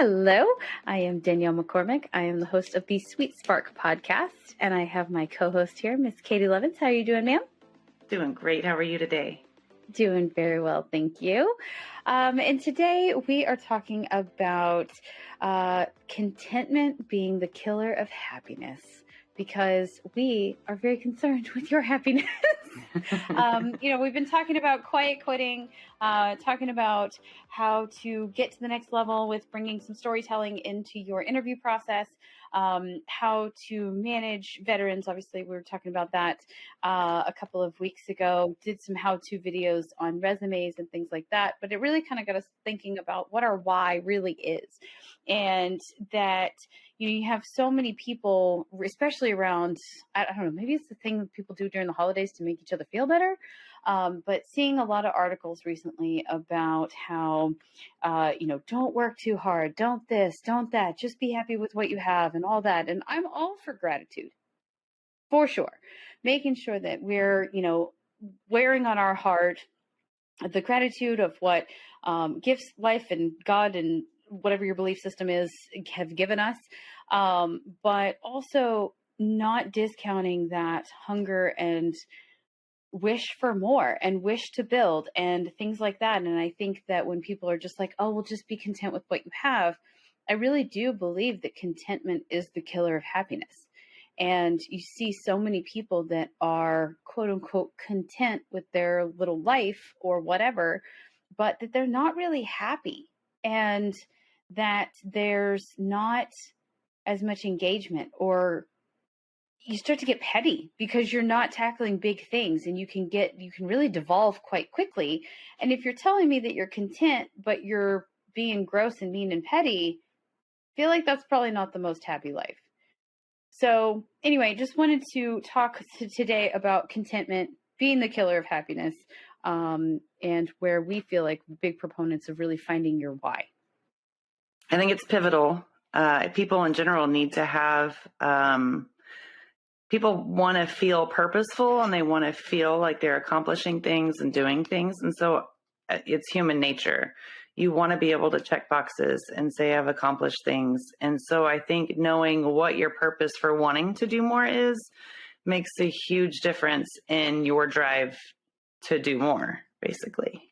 Hello, I am Danielle McCormick. I am the host of the Sweet Spark podcast, and I have my co-host here, Miss Katie Levins. How are you doing, ma'am? Doing great. How are you today? Doing very well, thank you. And today we are talking about contentment being the killer of happiness, because we are very concerned with your happiness. We've been talking about quiet quitting, talking about how to get to the next level with bringing some storytelling into your interview process, how to manage veterans. Obviously, we were talking about that a couple of weeks ago, did some how-to videos on resumes and things like that. But it really kind of got us thinking about what our why really is. And that, you have so many people, especially around, I don't know, maybe it's the thing that people do during the holidays to make each other feel better. But seeing a lot of articles recently about how, don't work too hard, don't this, don't that, just be happy with what you have and all that. And I'm all for gratitude, for sure. Making sure that we're, wearing on our heart the gratitude of what gifts life and God and whatever your belief system is have given us, but also not discounting that hunger and wish for more and wish to build and things like that. And I think that when people are just like, oh, well, just be content with what you have, I really do believe that contentment is the killer of happiness. And you see so many people that are quote unquote content with their little life or whatever, but that they're not really happy, and that there's not as much engagement, or you start to get petty because you're not tackling big things, and you can really devolve quite quickly. And if you're telling me that you're content, but you're being gross and mean and petty, I feel like that's probably not the most happy life. So anyway, just wanted to talk today about contentment being the killer of happiness, and where we feel like big proponents of really finding your why. I think it's pivotal. People in general need to have, people want to feel purposeful, and they want to feel like they're accomplishing things and doing things. And so it's human nature. You want to be able to check boxes and say, I've accomplished things. And so I think knowing what your purpose for wanting to do more is makes a huge difference in your drive to do more, basically.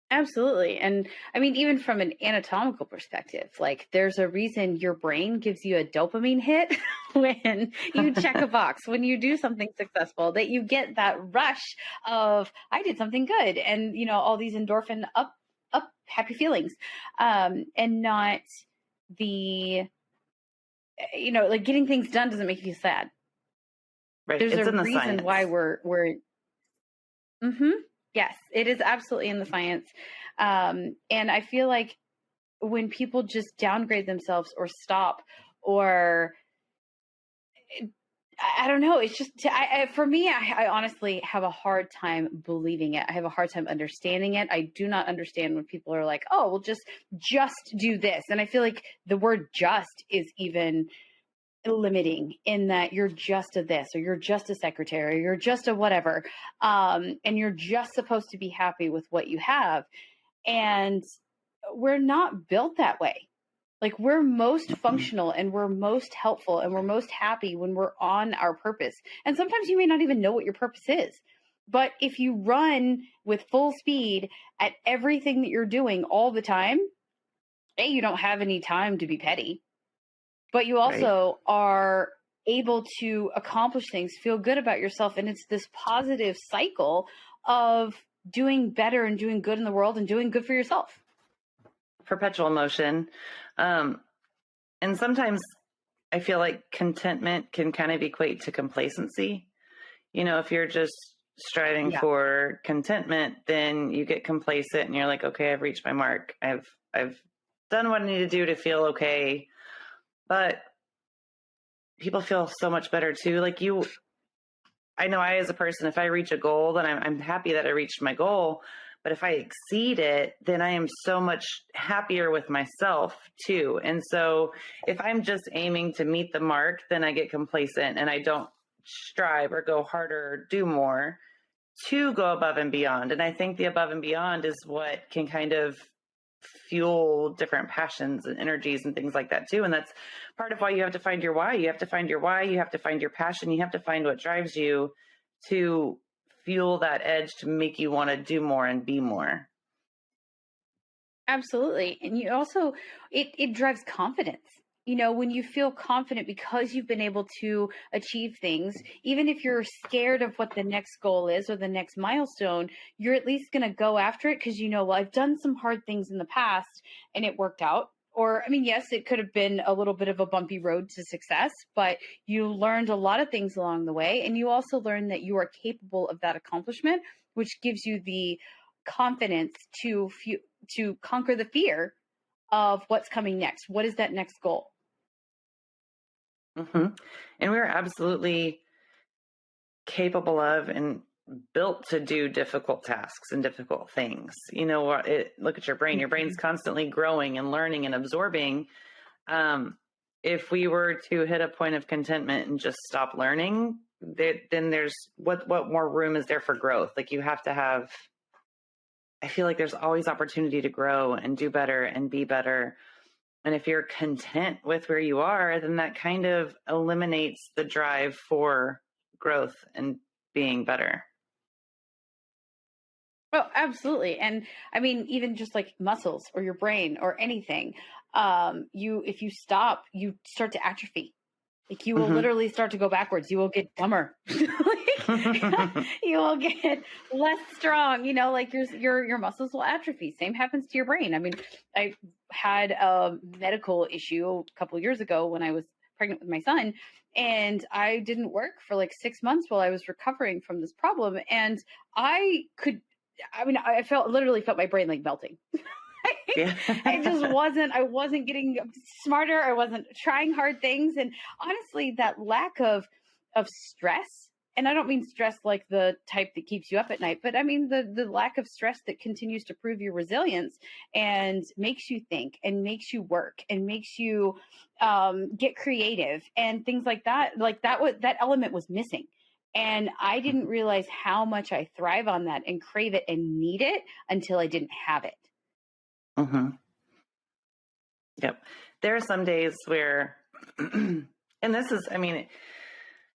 Absolutely. And I mean, even from an anatomical perspective, like there's a reason your brain gives you a dopamine hit when you check a box, when you do something successful, that you get that rush of, I did something good. And, all these endorphin up happy feelings, and not the, like getting things done doesn't make you feel sad. Right. There's it's a in the reason science. why we're yes, it is absolutely in the science. And I feel like when people just downgrade themselves or stop, or I don't know, it's just, for me, I honestly have a hard time believing it. I have a hard time understanding it. I do not understand when people are like, oh, well, just do this. And I feel like the word just is even limiting, in that you're just a this, or you're just a secretary, or you're just a whatever. And you're just supposed to be happy with what you have. And we're not built that way. Like, we're most functional and we're most helpful and we're most happy when we're on our purpose. And sometimes you may not even know what your purpose is. But if you run with full speed at everything that you're doing all the time, you don't have any time to be petty. But you also are able to accomplish things, feel good about yourself. And it's this positive cycle of doing better and doing good in the world and doing good for yourself. Perpetual motion. And sometimes I feel like contentment can kind of equate to complacency. If you're just striving for contentment, then you get complacent and you're like, okay, I've reached my mark. I've done what I need to do to feel okay. But people feel so much better too. Like I know I, as a person, if I reach a goal, then I'm happy that I reached my goal. But if I exceed it, then I am so much happier with myself too. And so if I'm just aiming to meet the mark, then I get complacent and I don't strive or go harder or do more to go above and beyond. And I think the above and beyond is what can kind of fuel different passions and energies and things like that too. And that's part of why you have to find your why. You have to find your why. You have to find your passion. You have to find what drives you to fuel that edge to make you want to do more and be more. Absolutely. And you also, it drives confidence. When you feel confident because you've been able to achieve things, even if you're scared of what the next goal is or the next milestone, you're at least going to go after it because well, I've done some hard things in the past and it worked out. Or, I mean, yes, it could have been a little bit of a bumpy road to success, but you learned a lot of things along the way. And you also learned that you are capable of that accomplishment, which gives you the confidence to conquer the fear of what's coming next. What is that next goal? Mm-hmm. And we're absolutely capable of and built to do difficult tasks and difficult things. Look at your brain. Your brain's constantly growing and learning and absorbing. If we were to hit a point of contentment and just stop learning, then there's what more room is there for growth? Like you have to have, I feel like there's always opportunity to grow and do better and be better. And if you're content with where you are, then that kind of eliminates the drive for growth and being better. Oh, absolutely. And I mean, even just like muscles or your brain or anything, if you stop, you start to atrophy. Like you will literally start to go backwards. You will get dumber. You will get less strong. Like your muscles will atrophy. Same happens to your brain. I mean, I had a medical issue a couple of years ago when I was pregnant with my son, and I didn't work for like 6 months while I was recovering from this problem. And I literally felt my brain like melting. Yeah. I wasn't getting smarter. I wasn't trying hard things. And honestly, that lack of stress, and I don't mean stress like the type that keeps you up at night, but I mean the lack of stress that continues to prove your resilience and makes you think and makes you work and makes you get creative and things like that. Like that element was missing. And I didn't realize how much I thrive on that and crave it and need it until I didn't have it. Mm-hmm. Yep. There are some days where, and this is, I mean, I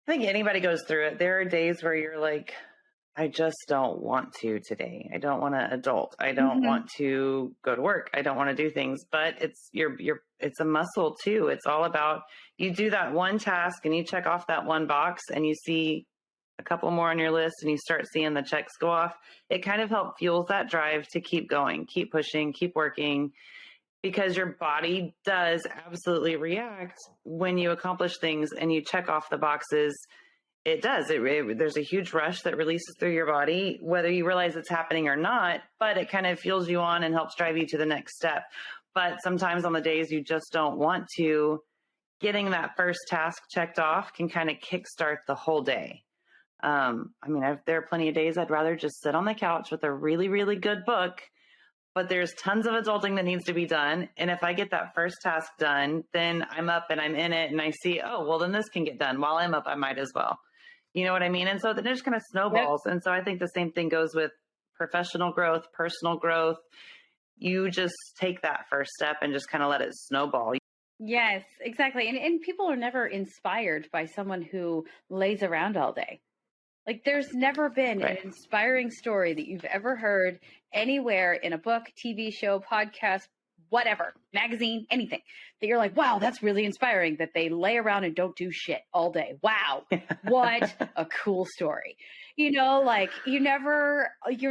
think anybody goes through it. There are days where you're like, I just don't want to today. I don't want to adult. I don't want to go to work. I don't want to do things, but it's it's a muscle too. It's all about, you do that one task and you check off that one box and you see a couple more on your list and you start seeing the checks go off. It kind of helps fuels that drive to keep going, keep pushing, keep working, because your body does absolutely react when you accomplish things and you check off the boxes. It does. There's a huge rush that releases through your body, whether you realize it's happening or not, but it kind of fuels you on and helps drive you to the next step. But sometimes on the days you just don't want to, getting that first task checked off can kind of kickstart the whole day. There are plenty of days I'd rather just sit on the couch with a really, really good book, but there's tons of adulting that needs to be done. And if I get that first task done, then I'm up and I'm in it and I see, oh, well, then this can get done. While I'm up, I might as well. You know what I mean? And so then it just kind of snowballs. Yep. And so I think the same thing goes with professional growth, personal growth. You just take that first step and just kind of let it snowball. Yes, exactly. And people are never inspired by someone who lays around all day. Like there's never been an inspiring story that you've ever heard anywhere in a book, TV show, podcast, whatever, magazine, anything that you're like, wow, that's really inspiring that they lay around and don't do shit all day. Wow. What a cool story. Like you're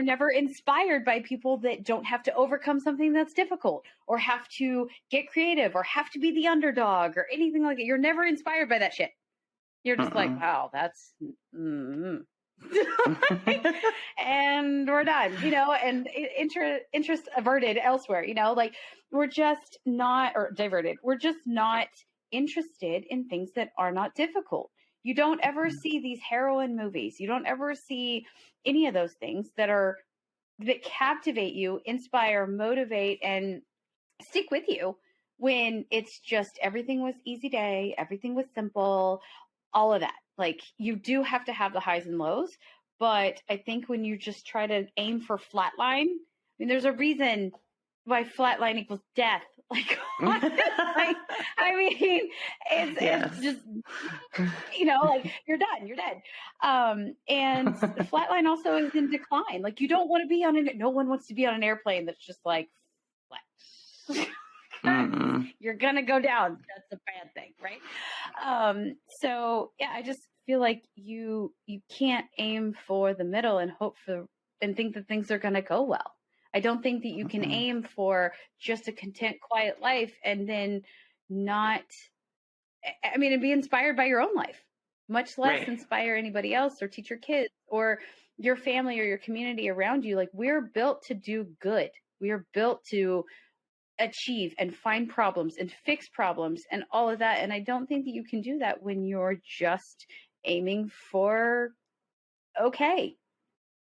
never inspired by people that don't have to overcome something that's difficult or have to get creative or have to be the underdog or anything like that. You're never inspired by that shit. You're just like, wow, that's, and we're done, and interest averted elsewhere, like we're just not, or diverted. We're just not interested in things that are not difficult. You don't ever see these heroine movies. You don't ever see any of those things that captivate you, inspire, motivate, and stick with you when it's just everything was easy day, everything was simple, all of that. Like you do have to have the highs and lows, but I think when you just try to aim for flatline, there's a reason by flatline equals death. Like, I mean, it's just, like you're done, you're dead. And flatline also is in decline. Like, you don't want to be no one wants to be on an airplane that's just like flat. You're going to go down. That's a bad thing. Right. So yeah, I just feel like you can't aim for the middle and hope for, and think that things are going to go well. I don't think that you can aim for just a content, quiet life and then not, and be inspired by your own life, much less inspire anybody else or teach your kids or your family or your community around you. Like, we're built to do good. We are built to achieve and find problems and fix problems and all of that. And I don't think that you can do that when you're just aiming for okay.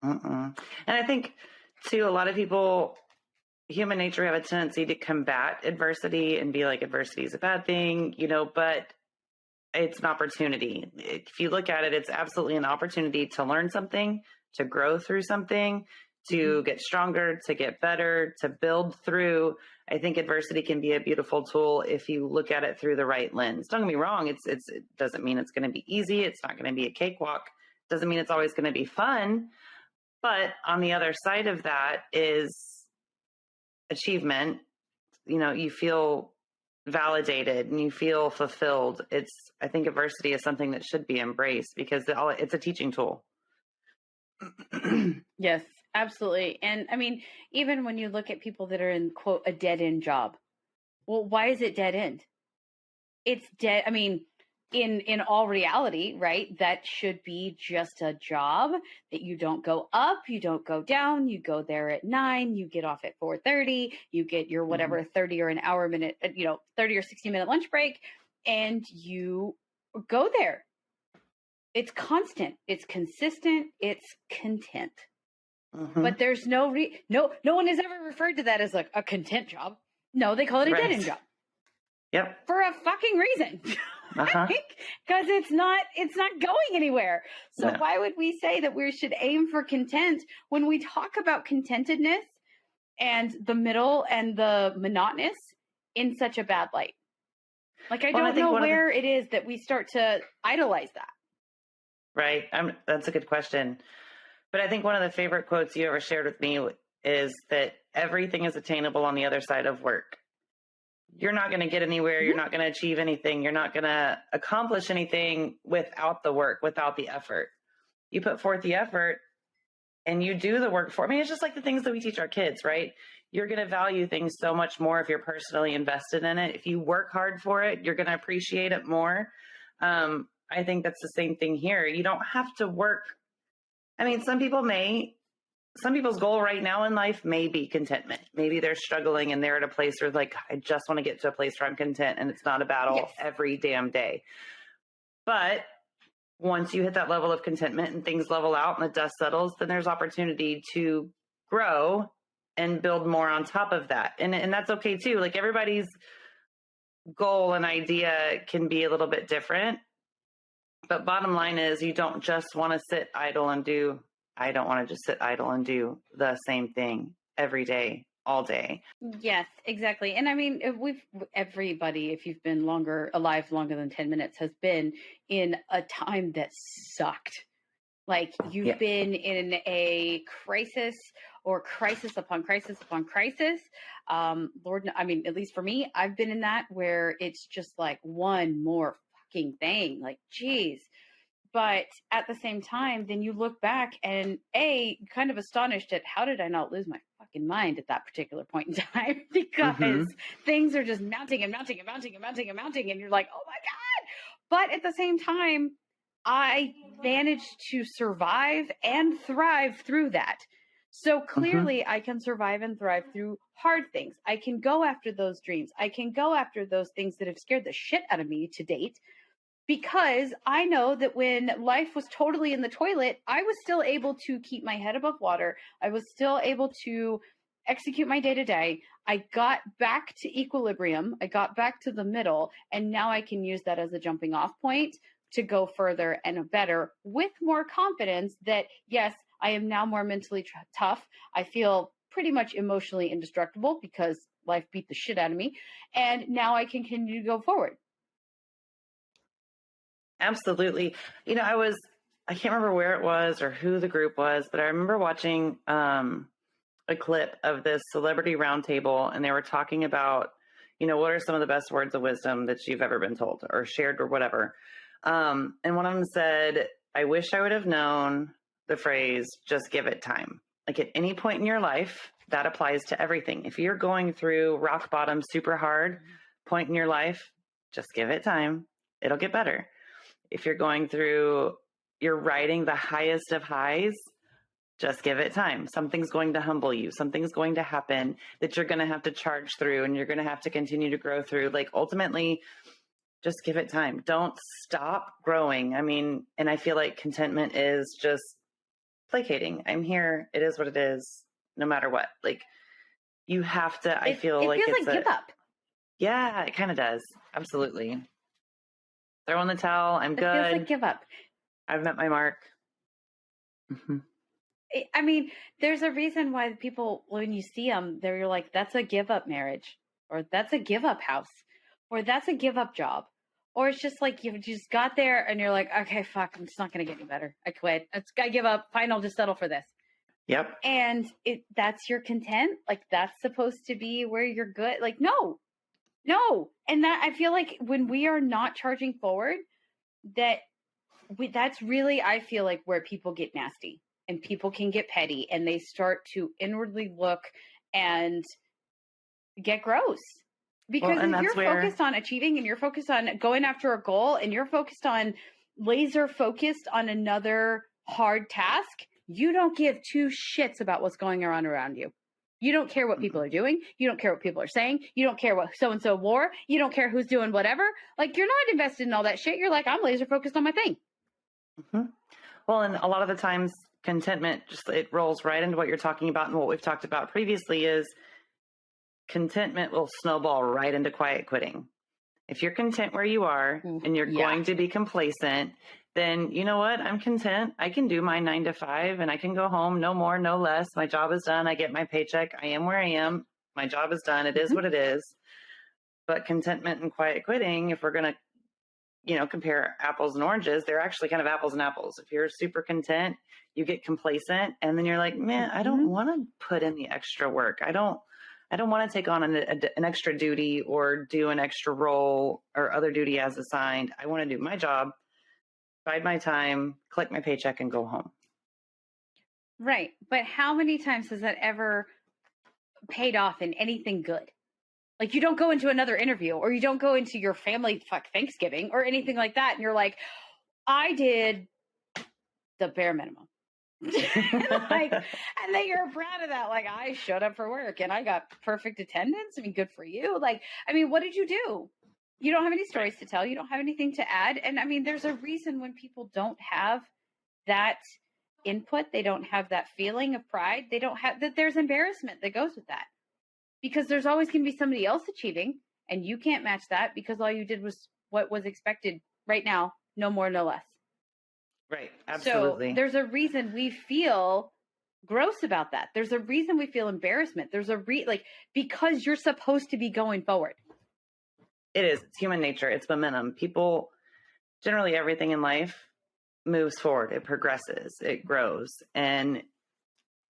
And I think too, a lot of people, human nature, have a tendency to combat adversity and be like, adversity is a bad thing, but it's an opportunity. If you look at it, it's absolutely an opportunity to learn something, to grow through something, to get stronger, to get better, to build through. I think adversity can be a beautiful tool if you look at it through the right lens. Don't get me wrong. It doesn't mean it's going to be easy. It's not going to be a cakewalk. Doesn't mean it's always going to be fun. But on the other side of that is achievement. You feel validated and you feel fulfilled. I think adversity is something that should be embraced because it's a teaching tool. Yes, absolutely. And even when you look at people that are in, quote, a dead end job, well, why is it dead end? It's dead. In all reality, right? That should be just a job that you don't go up, you don't go down, you go there at 9, you get off at 4:30, you get your whatever 30 or an hour minute, 30 or 60-minute lunch break, and you go there. It's constant, it's consistent, it's content. But there's no one has ever referred to that as like a content job. No, they call it a dead end job. Yep. For a fucking reason. Because it's not going anywhere. So why would we say that we should aim for content when we talk about contentedness and the middle and the monotonous in such a bad light? Like, I don't know where it is that we start to idolize that. Right. That's a good question. But I think one of the favorite quotes you ever shared with me is that everything is attainable on the other side of work. You're not going to get anywhere. You're not going to achieve anything. You're not going to accomplish anything without the work, without the effort. You put forth the effort and you do the work for. It's just like the things that we teach our kids, right? You're going to value things so much more if you're personally invested in it. If you work hard for it, you're going to appreciate it more. I think that's the same thing here. You don't have to work. Some people's goal right now in life may be contentment. Maybe they're struggling and they're at a place where like, I just want to get to a place where I'm content and it's not a battle every damn day. But once you hit that level of contentment and things level out and the dust settles, then there's opportunity to grow and build more on top of that. And that's okay too. Like, everybody's goal and idea can be a little bit different. But bottom line is, you don't just want to sit idle and do, I don't want to just sit idle and do the same thing every day, all day. Yes, exactly. And everybody, if you've been alive longer than 10 minutes, has been in a time that sucked. Like, you've been in a crisis or crisis upon crisis upon crisis. Lord, at least for me, I've been in that where it's just like one more fucking thing. Like, geez. But at the same time, then you look back and kind of astonished at how did I not lose my fucking mind at that particular point in time? Because things are just mounting and mounting and mounting and mounting and mounting. And you're like, oh my God. But at the same time, I managed to survive and thrive through that. So clearly I can survive and thrive through hard things. I can go after those dreams. I can go after those things that have scared the shit out of me to date. Because I know that when life was totally in the toilet, I was still able to keep my head above water. I was still able to execute my day-to-day. I got back to equilibrium. I got back to the middle. And now I can use that as a jumping off point to go further and better with more confidence that, yes, I am now more mentally tough. I feel pretty much emotionally indestructible because life beat the shit out of me. And now I can continue to go forward. Absolutely. I can't remember where it was or who the group was, but I remember watching a clip of this celebrity roundtable, and they were talking about, what are some of the best words of wisdom that you've ever been told or shared or whatever. And one of them said, I wish I would have known the phrase, just give it time. Like at any point in your life, that applies to everything. If you're going through rock bottom, super hard point in your life, just give it time. It'll get better. If you're riding the highest of highs, just give it time. Something's going to humble you. Something's going to happen that you're going to have to charge through and you're going to have to continue to grow through. Like ultimately, just give it time. Don't stop growing. I mean, and I feel like contentment is just placating. I'm here. It is what it is, no matter what. Like you have to, it feels like give up. Yeah, it kind of does. Absolutely. Throw in the towel. I'm good. It feels like give up. I've met my mark. Mm-hmm. I mean, there's a reason why people, when you see them, they're like, that's a give up marriage, or that's a give up house, or that's a give up job. Or it's just like, you just got there and you're like, okay, fuck, I'm just not going to get any better. I quit. I give up. Fine. I'll just settle for this. Yep. And that's your content. Like that's supposed to be where you're good. Like, no. And that I feel like when we are not charging forward, that's really, I feel like where people get nasty and people can get petty and they start to inwardly look and get gross. Because if you're focused on achieving and you're focused on going after a goal and you're focused on laser focused on another hard task, you don't give two shits about what's going on around you. You don't care what people are doing. You don't care what people are saying. You don't care what so-and-so wore. You don't care who's doing whatever. Like you're not invested in all that shit. You're like, I'm laser focused on my thing. Mm-hmm. Well, and a lot of the times contentment it rolls right into what you're talking about. And what we've talked about previously is contentment will snowball right into quiet quitting. If you're content where you are and you're going to be complacent, then you know what? I'm content. I can do my 9 to 5 and I can go home. No more, no less. My job is done. I get my paycheck. I am where I am. My job is done. It is what it is. But contentment and quiet quitting, if we're going to, compare apples and oranges, they're actually kind of apples and apples. If you're super content, you get complacent and then you're like, man, I don't want to put in the extra work. I don't want to take on an extra duty or do an extra role or other duty as assigned. I want to do my job, bide my time, collect my paycheck, and go home. Right. But how many times has that ever paid off in anything good? Like you don't go into another interview or you don't go into your family Thanksgiving or anything like that. And you're like, I did the bare minimum. And then you're proud of that. Like I showed up for work and I got perfect attendance. I mean, good for you. Like, I mean, what did you do? You don't have any stories to tell. You don't have anything to add. And I mean, there's a reason when people don't have that input, they don't have that feeling of pride. They don't have that. There's embarrassment that goes with that because there's always going to be somebody else achieving and you can't match that because all you did was what was expected right now. No more, no less. Right. Absolutely. So there's a reason we feel gross about that. There's a reason we feel embarrassment. There's because you're supposed to be going forward. It is. It's human nature. It's momentum. People, generally everything in life moves forward. It progresses. It grows. And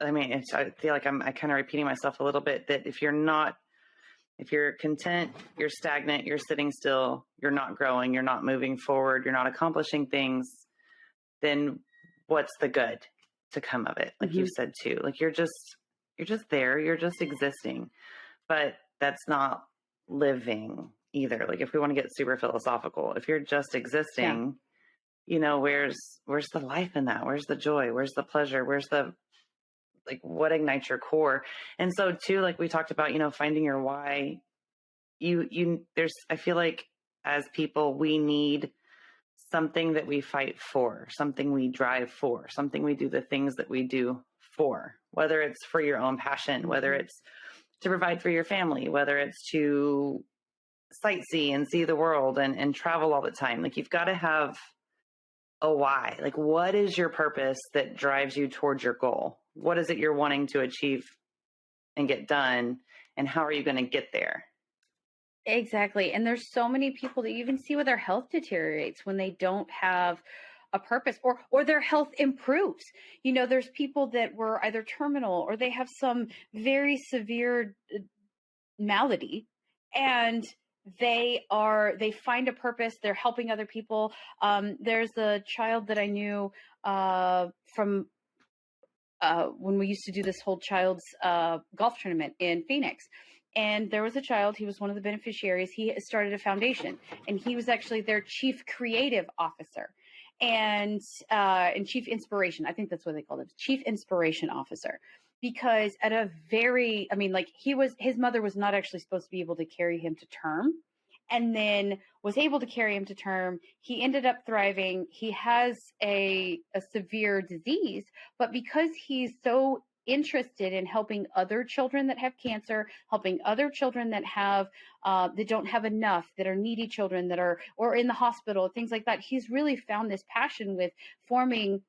I mean, I feel like I'm kind of repeating myself a little bit that if you're content, you're stagnant, you're sitting still, you're not growing, you're not moving forward, you're not accomplishing things, then what's the good to come of it? Like you said too, like you're just there, you're just existing, but that's not living either. Like if we want to get super philosophical, if you're just existing, where's the life in that? Where's the joy? Where's the pleasure? Where's what ignites your core? And so too, like we talked about, finding your why, I feel like as people, we need something that we fight for, something we drive for, something we do the things that we do for, whether it's for your own passion, whether it's to provide for your family, whether it's to sightsee and see the world and travel all the time. Like you've got to have a why. Like what is your purpose that drives you towards your goal? What is it you're wanting to achieve and get done. And how are you going to get there? Exactly. And there's so many people that you even see where their health deteriorates when they don't have a purpose, or their health improves. There's people that were either terminal or they have some very severe malady, and they find a purpose. They're helping other people. There's a child that I knew from when we used to do this whole child's golf tournament in Phoenix. And there was a child, he was one of the beneficiaries. He started a foundation, and he was actually their chief creative officer and chief inspiration. I think that's what they called him, chief inspiration officer. Because at a very, his mother was not actually supposed to be able to carry him to term, and then was able to carry him to term. He ended up thriving. He has a severe disease, but because he's so interested in helping other children that have cancer, helping other children that have that don't have enough, that are needy children, that are or in the hospital, things like that, he's really found this passion with forming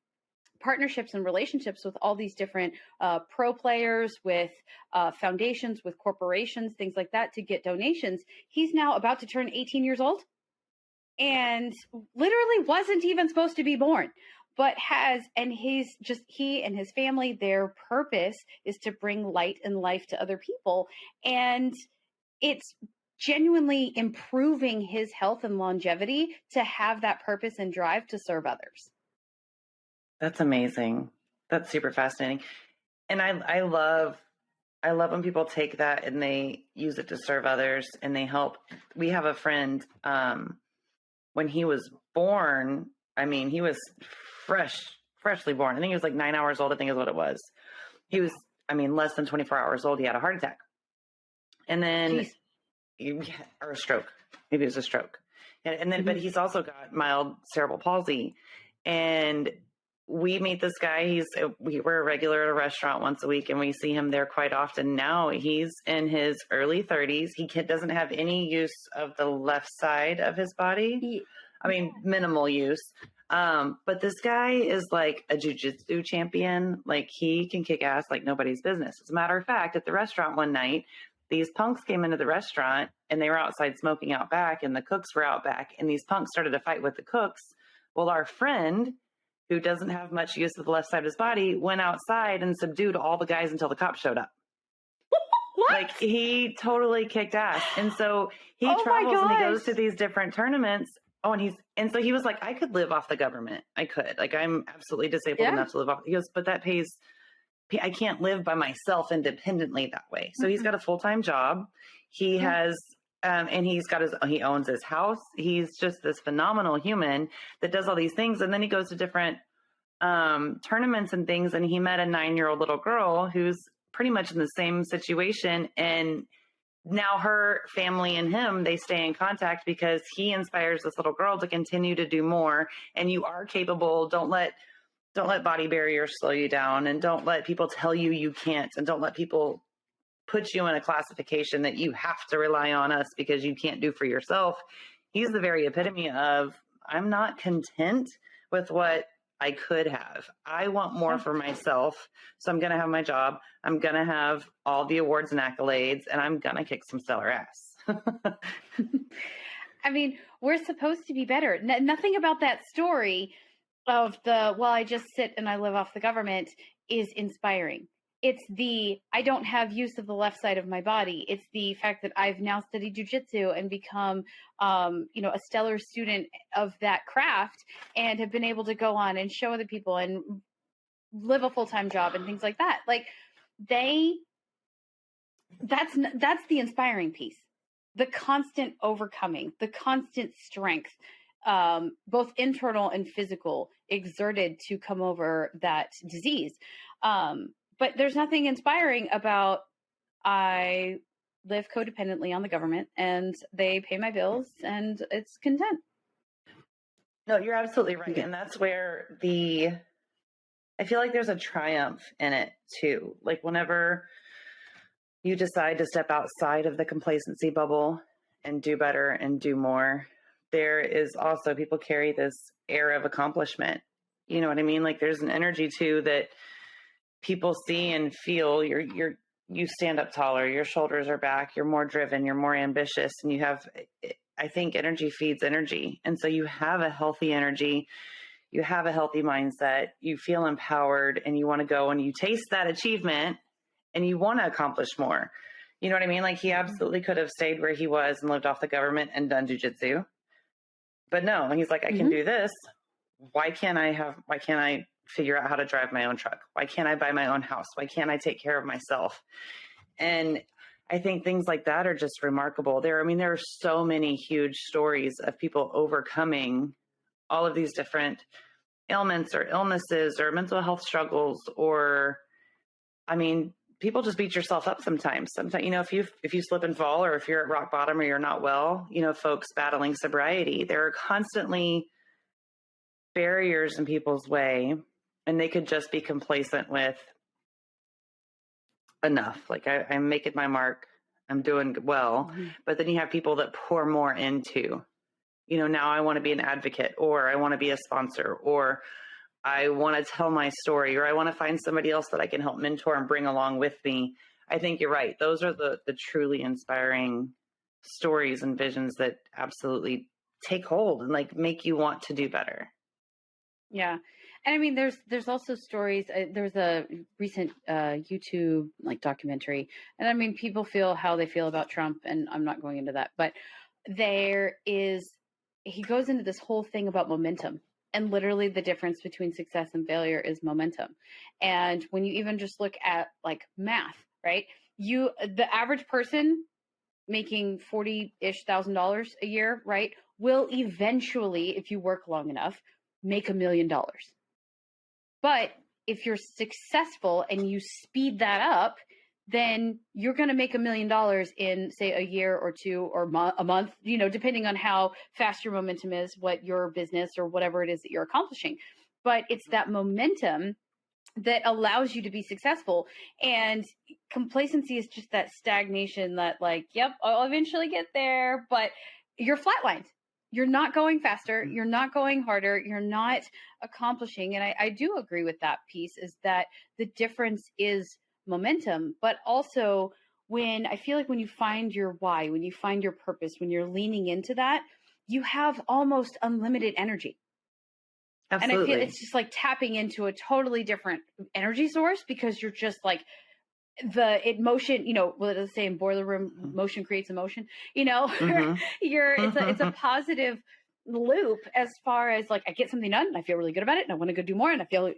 partnerships and relationships with all these different pro players, with foundations, with corporations, things like that, to get donations. He's now about to turn 18 years old and literally wasn't even supposed to be born, but he and his family, their purpose is to bring light and life to other people. And it's genuinely improving his health and longevity to have that purpose and drive to serve others. That's amazing. That's super fascinating. And I love when people take that and they use it to serve others and they help. We have a friend, when he was born, he was freshly born. I think he was like 9 hours old, I think is what it was. He was, less than 24 hours old. He had a heart attack. And then, or a stroke. Maybe it was a stroke. And then, but he's also got mild cerebral palsy. And we meet this guy. We're a regular at a restaurant once a week, and we see him there quite often. Now he's in his early 30s. He doesn't have any use of the left side of his body. Minimal use. But this guy is like a jiu-jitsu champion. Like, he can kick ass like nobody's business. As a matter of fact, at the restaurant one night, these punks came into the restaurant and they were outside smoking out back, and the cooks were out back, and these punks started to fight with the cooks. Well, our friend, who doesn't have much use of the left side of his body, went outside and subdued all the guys until the cops showed up. What? Like, he totally kicked ass. And so he travels and he goes to these different tournaments. And so he was like, I could live off the government. I could. Like, I'm absolutely disabled enough to live off. He goes, but that pays, I can't live by myself independently that way. So he's got a full-time job. He has, and he owns his house. He's just this phenomenal human that does all these things. And then he goes to different tournaments and things. And he met a 9-year-old little girl who's pretty much in the same situation. And now her family and him, they stay in contact because he inspires this little girl to continue to do more. And you are capable. Don't let body barriers slow you down, and don't let people tell you can't, and don't let people put you in a classification that you have to rely on us because you can't do for yourself. He's the very epitome of, I'm not content with what I could have. I want more for myself. So I'm going to have my job. I'm going to have all the awards and accolades, and I'm going to kick some stellar ass. We're supposed to be better. Nothing about that story of I just sit and I live off the government is inspiring. It's I don't have use of the left side of my body. It's the fact that I've now studied jiu-jitsu and become, a stellar student of that craft, and have been able to go on and show other people and live a full-time job and things like that. Like, that's the inspiring piece. The constant overcoming, the constant strength, both internal and physical, exerted to come over that disease. But there's nothing inspiring about, I live codependently on the government and they pay my bills and it's content. No, you're absolutely right. And that's where I feel like there's a triumph in it too. Like, whenever you decide to step outside of the complacency bubble and do better and do more, there is also, people carry this air of accomplishment. You know what I mean? Like, there's an energy too that people see and feel. You're you stand up taller, your shoulders are back, you're more driven, you're more ambitious, and you have, I think energy feeds energy. And so you have a healthy energy, you have a healthy mindset, you feel empowered, and you want to go and you taste that achievement and you want to accomplish more. You know what I mean? Like he absolutely could have stayed where he was and lived off the government and done jujitsu. But no, he's like, I can do this. Why can't I figure out how to drive my own truck? Why can't I buy my own house? Why can't I take care of myself? And I think things like that are just remarkable. There are so many huge stories of people overcoming all of these different ailments or illnesses or mental health struggles, or, people just beat yourself up sometimes. Sometimes, if you slip and fall, or if you're at rock bottom or you're not well, folks battling sobriety, there are constantly barriers in people's way, and they could just be complacent with enough. Like I'm making my mark, I'm doing well. But then you have people that pour more into, now I want to be an advocate, or I want to be a sponsor, or I want to tell my story, or I want to find somebody else that I can help mentor and bring along with me. I think you're right. Those are the truly inspiring stories and visions that absolutely take hold and like make you want to do better. Yeah. And there's also stories. There's a recent YouTube like documentary, and people feel how they feel about Trump, and I'm not going into that, but he goes into this whole thing about momentum. And literally the difference between success and failure is momentum. And when you even just look at like math, right? The average person making $40,000 a year, right, will eventually, if you work long enough, make $1 million. But if you're successful and you speed that up, then you're going to make $1 million in, say, a year or two or a month, depending on how fast your momentum is, what your business or whatever it is that you're accomplishing. But it's that momentum that allows you to be successful. And complacency is just that stagnation that like, yep, I'll eventually get there, but you're flatlined. You're not going faster. You're not going harder. You're not accomplishing. And I do agree with that piece, is that the difference is momentum, but also when you find your why, when you find your purpose, when you're leaning into that, you have almost unlimited energy. Absolutely. And I feel it's just like tapping into a totally different energy source, because you're just like motion, what does it say in Boiler Room? Motion creates emotion, it's a positive loop, as far as like I get something done and I feel really good about it and I want to go do more and I feel,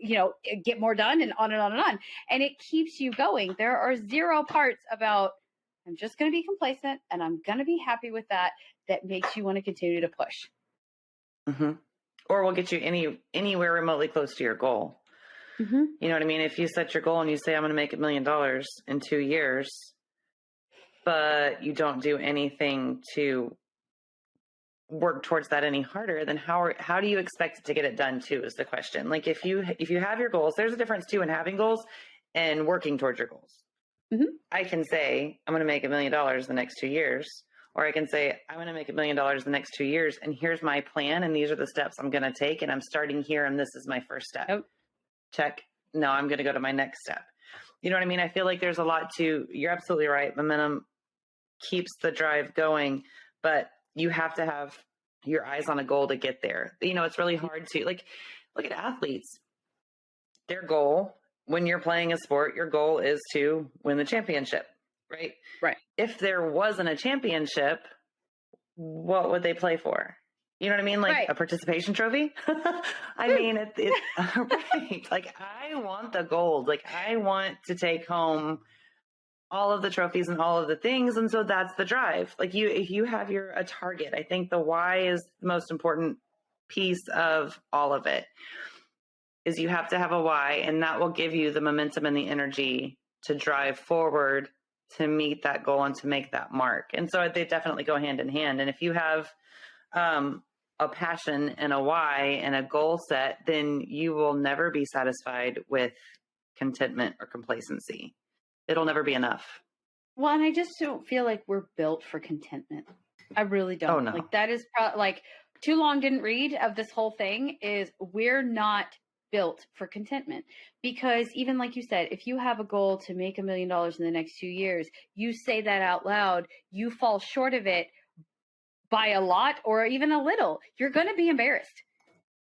get more done, and on and on and on. And it keeps you going. There are zero parts about I'm just going to be complacent and I'm going to be happy with that makes you want to continue to push. Or will get you anywhere remotely close to your goal. You know what I mean? If you set your goal and you say, I'm going to make $1 million in 2 years, but you don't do anything to work towards that any harder, then how do you expect to get it done too, is the question. Like if you have your goals, there's a difference too in having goals and working towards your goals. I can say, I'm going to make $1 million the next 2 years, or I can say, I'm going to make $1 million the next 2 years, and here's my plan, and these are the steps I'm going to take, and I'm starting here, and this is my first step. Yep. Check. No, I'm going to go to my next step. You know what I mean? I feel like there's a lot you're absolutely right. Momentum keeps the drive going, but you have to have your eyes on a goal to get there. It's really hard to look at athletes. Their goal when you're playing a sport, your goal is to win the championship, right? Right. If there wasn't a championship, what would they play for? You know what I mean? Like right. A participation trophy. I mean, it's right. Like I want the gold. Like I want to take home all of the trophies and all of the things. And so that's the drive. Like if you have a target, I think the why is the most important piece of all of it. Is you have to have a why, and that will give you the momentum and the energy to drive forward to meet that goal and to make that mark. And so they definitely go hand in hand. And if you have a passion and a why and a goal set, then you will never be satisfied with contentment or complacency. It'll never be enough. Well, and I just don't feel like we're built for contentment. I really don't. Oh, no. Like that is like too long didn't read of this whole thing is we're not built for contentment. Because even like you said, if you have a goal to make $1 million in the next 2 years, you say that out loud, you fall short of it by a lot or even a little, you're going to be embarrassed.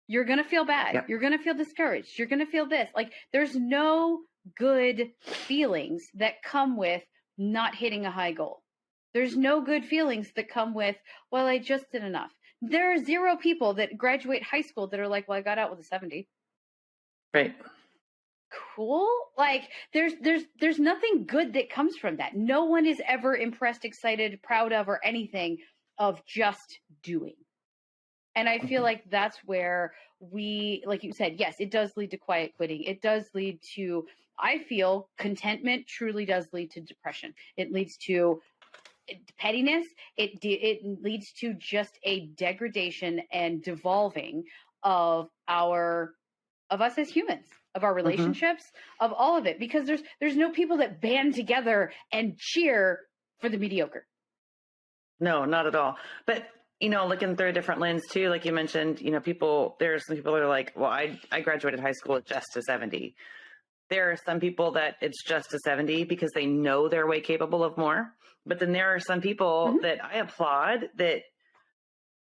You're going to feel bad. Yep. You're going to feel discouraged. You're going to feel this. Like, there's no good feelings that come with not hitting a high goal. There's no good feelings that come with, well, I just did enough. There are 0 people that graduate high school that are like, well, I got out with a 70. Right. Cool. Like, there's nothing good that comes from that. No one is ever impressed, excited, proud of, or anything of just doing. And I feel like that's where we, like you said, yes, it does lead to quiet quitting. It does lead to, I feel contentment truly does lead to depression. It leads to pettiness. It leads to just a degradation and devolving of us as humans, of our relationships, of all of it, because there's no people that band together and cheer for the mediocre. No, not at all. But, looking through a different lens too, like you mentioned, there are some people that are like, well, I graduated high school at just a 70. There are some people that it's just a 70 because they know they're way capable of more. But then there are some people that I applaud that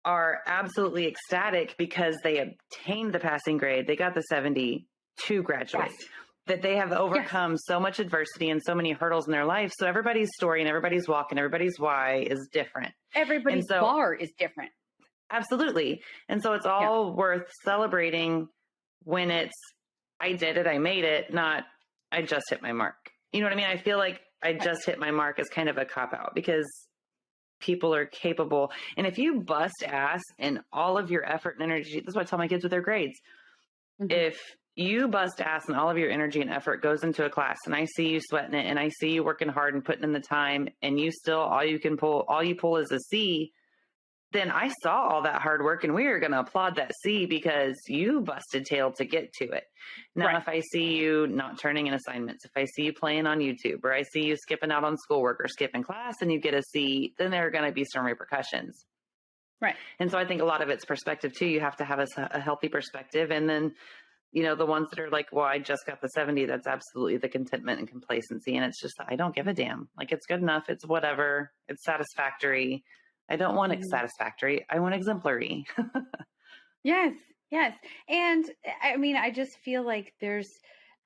are absolutely ecstatic because they obtained the passing grade. They got the 70 to graduate. Yes. That they have overcome so much adversity and so many hurdles in their life. So everybody's story and everybody's walk and everybody's why is different. Everybody's bar is different. Absolutely. And so it's all worth celebrating when it's, I did it, I made it, not I just hit my mark. You know what I mean? I feel like I just hit my mark is kind of a cop-out because people are capable. And if you bust ass in all of your effort and energy, that's what I tell my kids with their grades. If you bust ass and all of your energy and effort goes into a class and I see you sweating it and I see you working hard and putting in the time and you still, all you pull is a C, then I saw all that hard work and we are going to applaud that C because you busted tail to get to it. Now, if I see you not turning in assignments, if I see you playing on YouTube or I see you skipping out on schoolwork or skipping class and you get a C, then there are going to be some repercussions. Right. And so I think a lot of it's perspective too. You have to have a healthy perspective. And then, the ones that are like, well, I just got the 70, that's absolutely the contentment and complacency. And it's just, I don't give a damn. Like, it's good enough. It's whatever. It's satisfactory. I don't want satisfactory. I want exemplary. Yes. And I mean, I just feel like there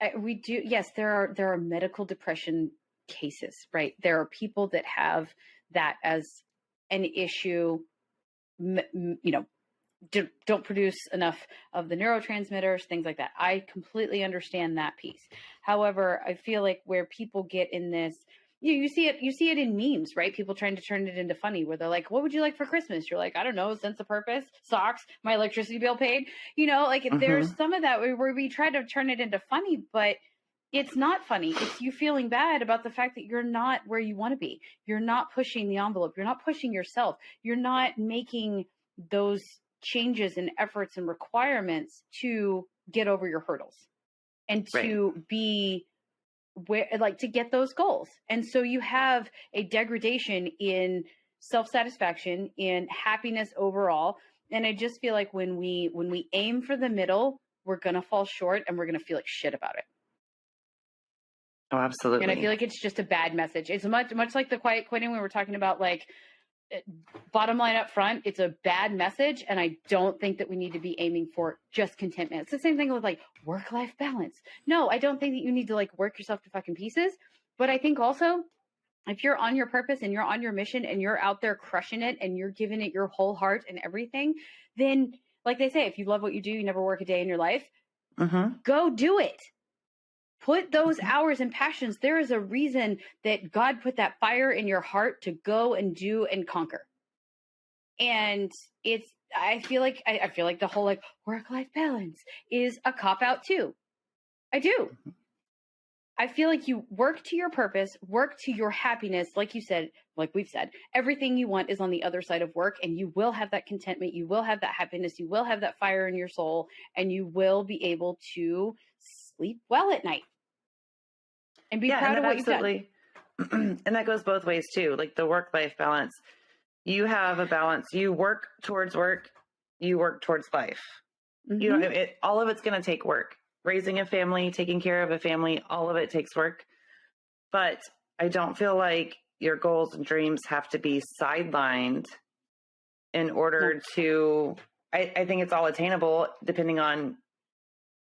are medical depression cases, right? There are people that have that as an issue, don't produce enough of the neurotransmitters, things like that. I completely understand that piece. However, I feel like where people get in this, you see it in memes, right? People trying to turn it into funny where they're like, what would you like for Christmas? You're like, I don't know, sense of purpose, socks, my electricity bill paid, there's some of that where we try to turn it into funny, but it's not funny. It's you feeling bad about the fact that you're not where you want to be. You're not pushing the envelope. You're not pushing yourself. You're not making those changes and efforts and requirements to get over your hurdles and to be to get those goals. And so you have a degradation in self-satisfaction, in happiness overall. And I just feel like when we aim for the middle, we're going to fall short and we're going to feel like shit about it. Oh, absolutely. And I feel like it's just a bad message. It's much like the quiet quitting when we're talking about, like, bottom line up front, it's a bad message. And I don't think that we need to be aiming for just contentment. It's the same thing with like work-life balance. No, I don't think that you need to like work yourself to fucking pieces. But I think also if you're on your purpose and you're on your mission and you're out there crushing it and you're giving it your whole heart and everything, then like they say, if you love what you do, you never work a day in your life. Go do it. Put those hours and passions. There is a reason that God put that fire in your heart to go and do and conquer. And I feel like the whole like work-life balance is a cop-out too. I do. I feel like you work to your purpose, work to your happiness. Like you said, like we've said, everything you want is on the other side of work, and you will have that contentment. You will have that happiness. You will have that fire in your soul, and you will be able to sleep well at night. And be proud of what you've done. And that goes both ways too. Like the work-life balance, you have a balance. You work towards work, you work towards life. All of it's going to take work. raising a family, taking care of a family, all of it takes work. But I don't feel like your goals and dreams have to be sidelined in order to, I think it's all attainable depending on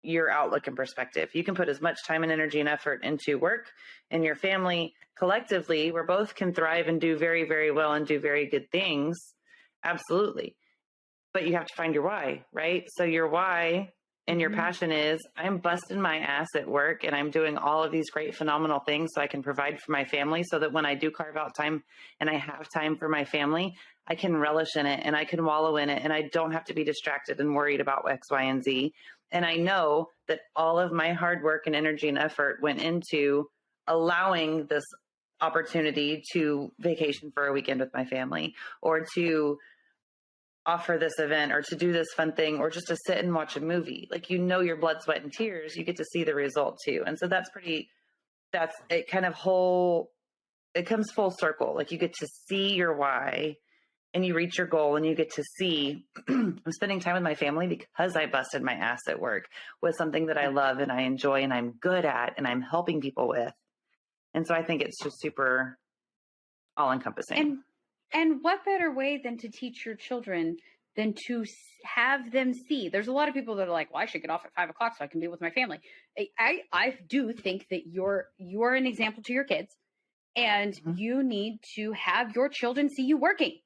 your outlook and perspective. You can put as much time and energy and effort into work and your family collectively, where both can thrive and do very, very well and do very good things. Absolutely. But you have to find your why, right? So your why and your passion is, I'm busting my ass at work and I'm doing all of these great, phenomenal things so I can provide for my family, so that when I do carve out time and I have time for my family, I can relish in it and I can wallow in it and I don't have to be distracted and worried about X, Y, and Z. And I know that all of my hard work and energy and effort went into allowing this opportunity to vacation for a weekend with my family, or to offer this event, or to do this fun thing, or just to sit and watch a movie. Like, you know, your blood, sweat, and tears, you get to see the result too. And so that's it, kind of it comes full circle. Like, you get to see your why and you reach your goal and you get to see, I'm spending time with my family because I busted my ass at work with something that I love and I enjoy and I'm good at and I'm helping people with. And so I think it's just super all encompassing. And what better way than to teach your children than to have them see? There's a lot of people that are like, well, I should get off at 5 o'clock so I can be with my family. I do think that you're an example to your kids, and you need to have your children see you working.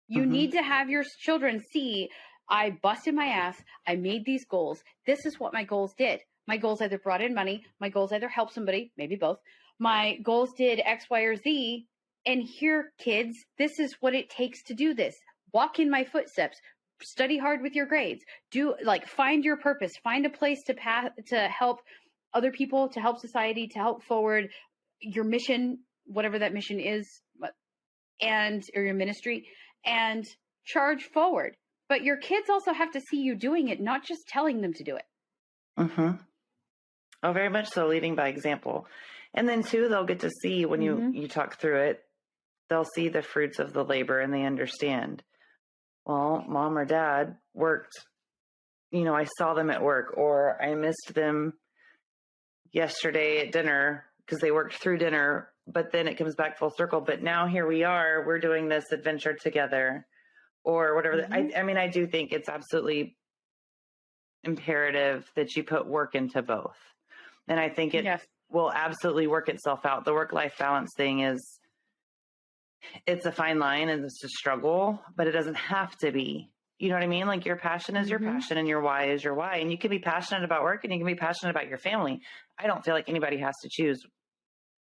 You need to have your children see, I busted my ass. I made these goals. This is what my goals did. My goals either brought in money. My goals either helped somebody, maybe both. My goals did X, Y, or Z. And here, kids, this is what it takes to do this. Walk in my footsteps. Study hard with your grades. Find your purpose. Find a place to help other people, to help society, to help forward your mission, whatever that mission is, or your ministry, and charge forward. But your kids also have to see you doing it, not just telling them to do it. Oh, very much so, leading by example. And then too, they'll get to see when you talk through it, they'll see the fruits of the labor and they understand, well, mom or dad worked, I saw them at work, or I missed them yesterday at dinner because they worked through dinner, but then it comes back full circle. But now here we are, we're doing this adventure together, or whatever. I do think it's absolutely imperative that you put work into both. And I think it will absolutely work itself out. The work-life balance thing it's a fine line and it's a struggle, but it doesn't have to be. You know what I mean? Like, your passion is your passion and your why is your why. And you can be passionate about work and you can be passionate about your family. I don't feel like anybody has to choose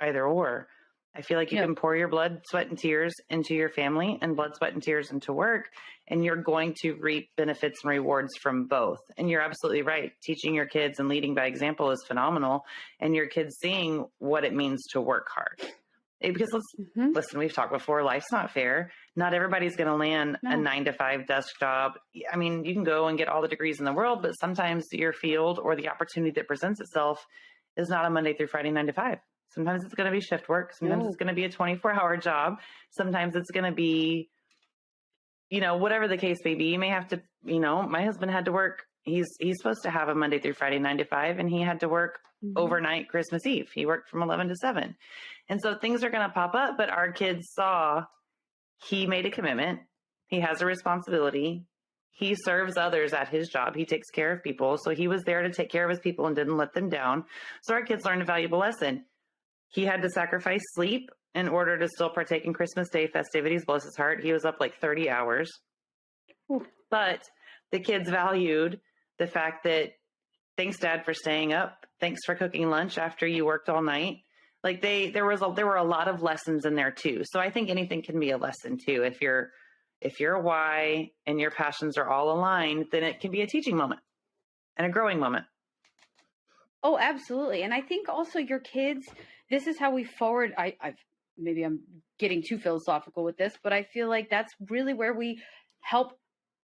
either or. I feel like you can pour your blood, sweat, and tears into your family and blood, sweat, and tears into work, and you're going to reap benefits and rewards from both. And you're absolutely right. Teaching your kids and leading by example is phenomenal. And your kids seeing what it means to work hard. Because listen, we've talked before, life's not fair. Not everybody's going to land a 9-to-5 desk job. I mean, you can go and get all the degrees in the world, but sometimes your field or the opportunity that presents itself is not a Monday through Friday 9-to-5. Sometimes it's going to be shift work. Sometimes it's going to be a 24-hour job. Sometimes it's going to be, whatever the case may be. You may have to, my husband had to work. He's supposed to have a Monday through Friday 9-to-5, and he had to work overnight Christmas Eve. He worked from 11 to 7. And so things are going to pop up, but our kids saw he made a commitment. He has a responsibility. He serves others at his job. He takes care of people. So he was there to take care of his people and didn't let them down. So our kids learned a valuable lesson. He had to sacrifice sleep in order to still partake in Christmas Day festivities. Bless his heart. He was up like 30 hours. But the kids valued the fact that, thanks, Dad, for staying up. Thanks for cooking lunch after you worked all night. Like, there were a lot of lessons in there too. So I think anything can be a lesson too. If your why and your passions are all aligned, then it can be a teaching moment and a growing moment. Oh, absolutely. And I think also your kids, this is how we forward. Maybe I'm getting too philosophical with this, but I feel like that's really where we help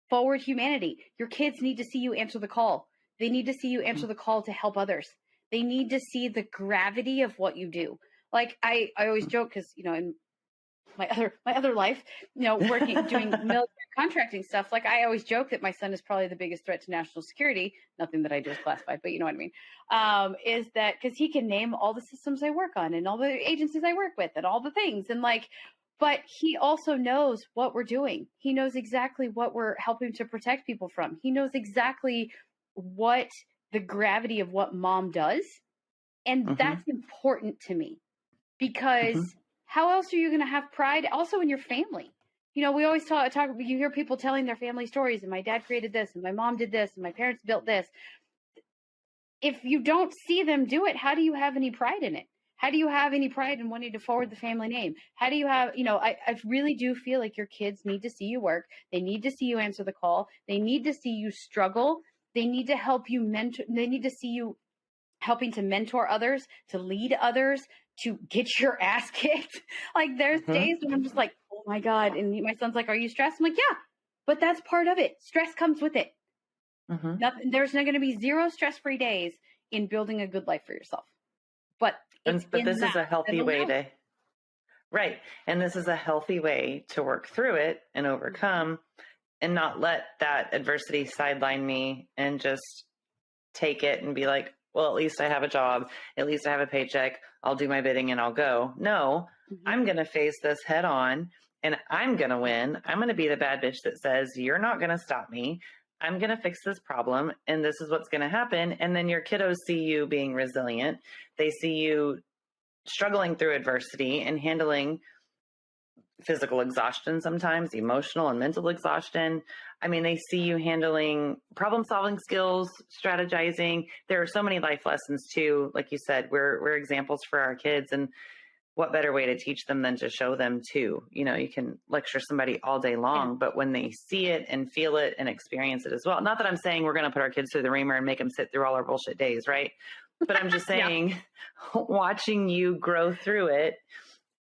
forward humanity. Your kids need to see you answer the call. They need to see you answer the call to help others. They need to see the gravity of what you do. Like, I always joke because, in my other life, working, doing military contracting stuff. Like I always joke that my son is probably the biggest threat to national security. Nothing that I do is classified, but you know what I mean? Is that because he can name all the systems I work on and all the agencies I work with and all the things. And like, but he also knows what we're doing. He knows exactly what we're helping to protect people from. He knows exactly what the gravity of what mom does. And that's important to me because how else are you going to have pride also in your family? We always talk, you hear people telling their family stories, and my dad created this and my mom did this and my parents built this. If you don't see them do it, how do you have any pride in it? How do you have any pride in wanting to forward the family name? How do you have, I really do feel like your kids need to see you work. They need to see you answer the call. They need to see you struggle. They need to help you mentor. They need to see you helping to mentor others, to lead others, to get your ass kicked. Like there's days when I'm just like, oh my God. And my son's like, are you stressed? I'm like, yeah, but that's part of it. Stress comes with it. There's not going to be 0 stress-free days in building a good life for yourself. But this is a healthy way to, right. And this is a healthy way to work through it and overcome and not let that adversity sideline me and just take it and be like, well, at least I have a job. At least I have a paycheck. I'll do my bidding and I'll go. No, I'm going to face this head on and I'm going to win. I'm going to be the bad bitch that says, you're not going to stop me. I'm going to fix this problem and this is what's going to happen. And then your kiddos see you being resilient. They see you struggling through adversity and handling physical exhaustion sometimes, emotional and mental exhaustion. I mean, they see you handling problem-solving skills, strategizing. There are so many life lessons too. Like you said, we're examples for our kids, and what better way to teach them than to show them too? You can lecture somebody all day long, but when they see it and feel it and experience it as well. Not that I'm saying we're going to put our kids through the reamer and make them sit through all our bullshit days, right? But I'm just saying, watching you grow through it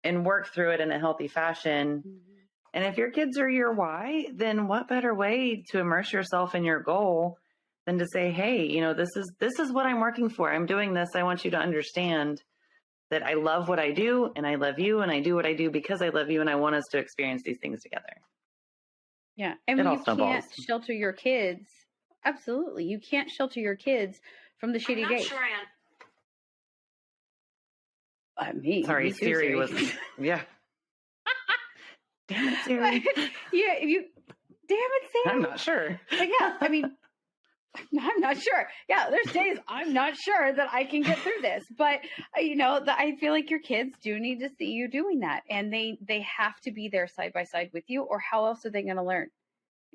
and work through it in a healthy fashion. And if your kids are your why, then what better way to immerse yourself in your goal than to say, hey, this is what I'm working for. I'm doing this. I want you to understand that I love what I do and I love you and I do what I do because I love you and I want us to experience these things together. Yeah. And you can't shelter your kids. Absolutely. You can't shelter your kids from the shitty days. Sure, Aunt. Sorry, Siri was, yeah. Damn it, Siri. Yeah, damn it, Siri. I'm not sure. But yeah, I mean, I'm not sure. Yeah, there's days I'm not sure that I can get through this. But, I feel like your kids do need to see you doing that. And they have to be there side by side with you, or how else are they going to learn?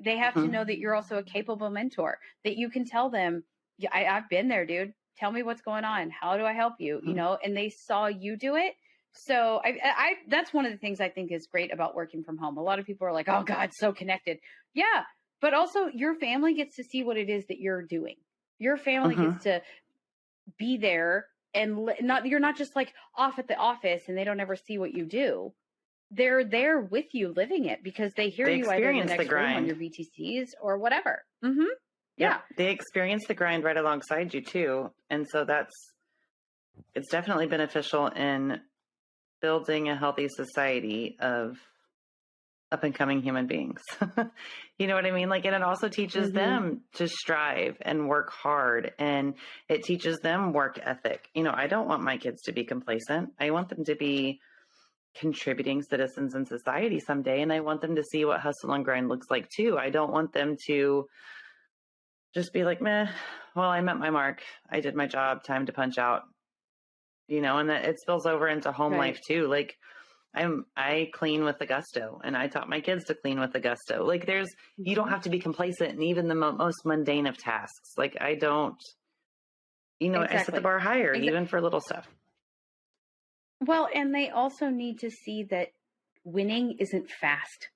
They have to know that you're also a capable mentor, that you can tell them, yeah, I've been there, dude. Tell me what's going on. How do I help you? And they saw you do it. So I that's one of the things I think is great about working from home. A lot of people are like, oh God, so connected. Yeah. But also your family gets to see what it is that you're doing. Your family gets to be there and you're not just like off at the office and they don't ever see what you do. They're there with you living it because they hear you either in the next room on your VTCs or whatever. Yeah. They experience the grind right alongside you too. And so it's definitely beneficial in building a healthy society of up and coming human beings. You know what I mean? Like, and it also teaches them to strive and work hard, and it teaches them work ethic. I don't want my kids to be complacent. I want them to be contributing citizens in society someday. And I want them to see what hustle and grind looks like too. I don't want them to just be like, meh, well, I met my mark. I did my job, time to punch out, and that it spills over into home life too. Like I clean with the gusto, and I taught my kids to clean with the gusto. Like you don't have to be complacent in even the most mundane of tasks. Like I don't, I set the bar higher even for little stuff. Well, and they also need to see that winning isn't fast.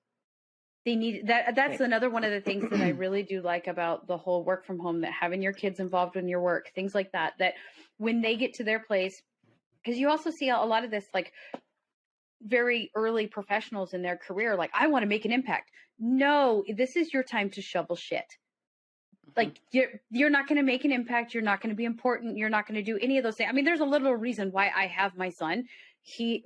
They need that. That's another one of the things that I really do like about the whole work from home, that having your kids involved in your work, things like that, that when they get to their place, because you also see a lot of this, like very early professionals in their career, like, I want to make an impact. No, this is your time to shovel shit. Like you're not going to make an impact. You're not going to be important. You're not going to do any of those things. I mean, there's a little reason why I have my son.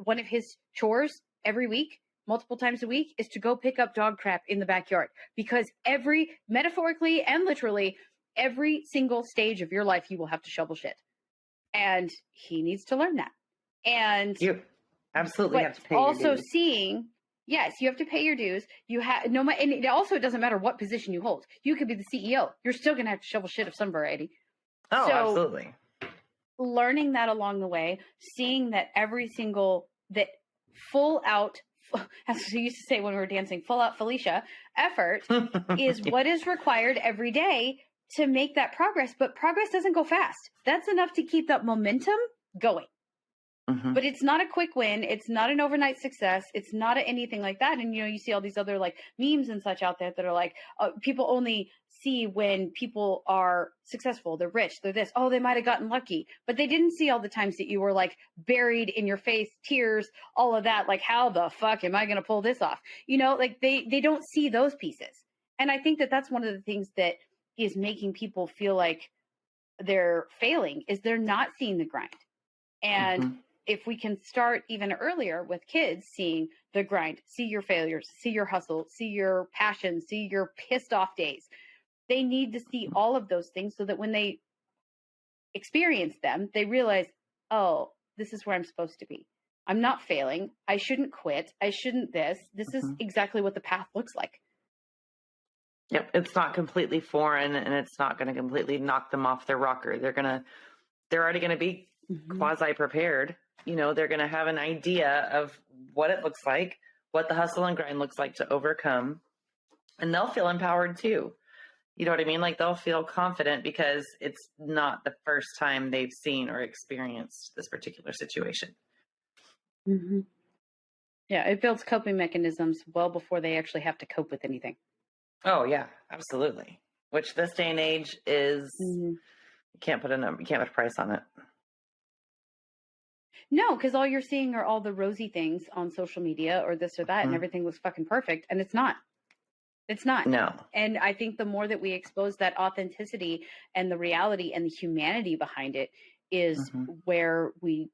One of his chores every week, multiple times a week is to go pick up dog crap in the backyard, because metaphorically and literally, every single stage of your life, you will have to shovel shit. And he needs to learn that. And you absolutely have to pay your dues. Seeing, yes, you have to pay your dues. You have and it doesn't matter what position you hold. You could be the CEO. You're still going to have to shovel shit of some variety. Oh, so, absolutely. Learning that along the way, seeing that that full out, as we used to say when we were dancing, full out Felicia effort is what is required every day to make that progress. But progress doesn't go fast. That's enough to keep that momentum going. Mm-hmm. But it's not a quick win. It's not an overnight success. It's not anything like that. And, you see all these other like memes and such out there that are like, people only see when people are successful. They're rich. They're this. Oh, they might have gotten lucky. But they didn't see all the times that you were like buried in your face, tears, all of that. Like, how the fuck am I going to pull this off? Like they don't see those pieces. And I think that that's one of the things that is making people feel like they're failing, is they're not seeing the grind. And mm-hmm. if we can start even earlier with kids seeing the grind, see your failures, see your hustle, see your passion, see your pissed off days. They need to see all of those things so that when they experience them, they realize, oh, this is where I'm supposed to be. I'm not failing. I shouldn't quit. I shouldn't this. This mm-hmm. is exactly what the path looks like. Yep. It's not completely foreign, and it's not going to completely knock them off their rocker. They're already going to be mm-hmm. quasi prepared. They're going to have an idea of what it looks like, what the hustle and grind looks like to overcome, and they'll feel empowered too. You know what I mean? Like, they'll feel confident because it's not the first time they've seen or experienced this particular situation. Mm-hmm. Yeah, it builds coping mechanisms well before they actually have to cope with anything. Oh yeah, absolutely. Which this day and age is, mm-hmm. you can't put a price on it. No, because all you're seeing are all the rosy things on social media or this or that, mm-hmm. and everything looks fucking perfect, and it's not. It's not. No. And I think the more that we expose that authenticity and the reality and the humanity behind it is mm-hmm. where we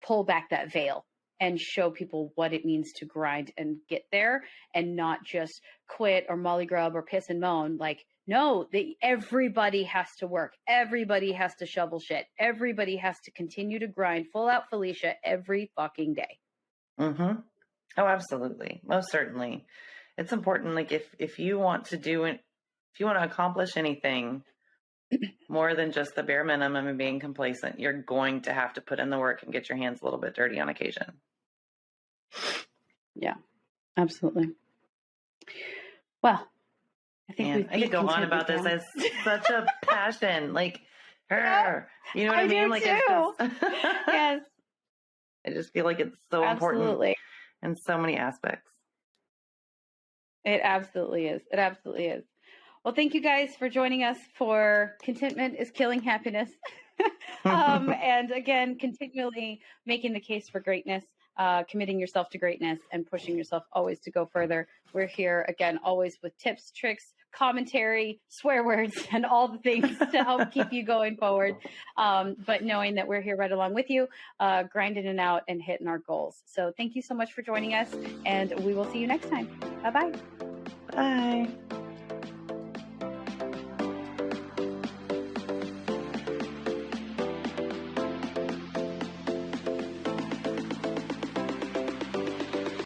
pull back that veil and show people what it means to grind and get there, and not just quit or molly grub or piss and moan. Like, no, everybody has to work. Everybody has to shovel shit. Everybody has to continue to grind full out Felicia every fucking day. Mm-hmm. Oh, absolutely. Most certainly. It's important. Like, if you want to if you want to accomplish anything more than just the bare minimum and being complacent, you're going to have to put in the work and get your hands a little bit dirty on occasion. Yeah, absolutely. Well, I think I could go on about this as such a passion. Like, her, you know what I mean? Like, too. It's just, yes. I just feel like it's so important in so many aspects. It absolutely is. It absolutely is. Well, thank you guys for joining us for Contentment is Killing Happiness. And again, continually making the case for greatness, committing yourself to greatness, and pushing yourself always to go further. We're here, again, always with tips, tricks, commentary, swear words, and all the things to help keep you going forward. But knowing that we're here right along with you, grinding it out and hitting our goals. So thank you so much for joining us, and we will see you next time. Bye-bye. Bye.